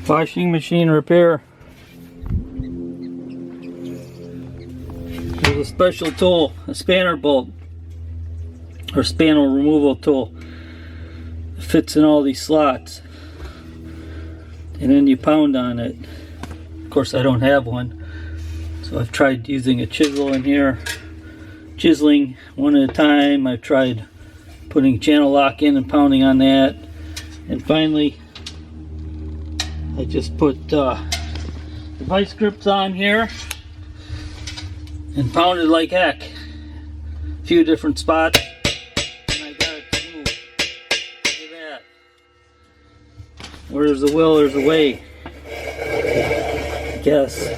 Washing machine repair. There's a special tool, a spanner bolt, or spanner removal tool. It fits in all these slots. And then you pound on it. Of course I don't have one. So I've tried using a chisel in here. Chiseling one at a time. I've tried putting channel lock in and pounding on that. And finally, I just put the vice grips on here and pounded like heck. A few different spots, and I got it to move. Look at that. Where's the will, there's a way. I guess.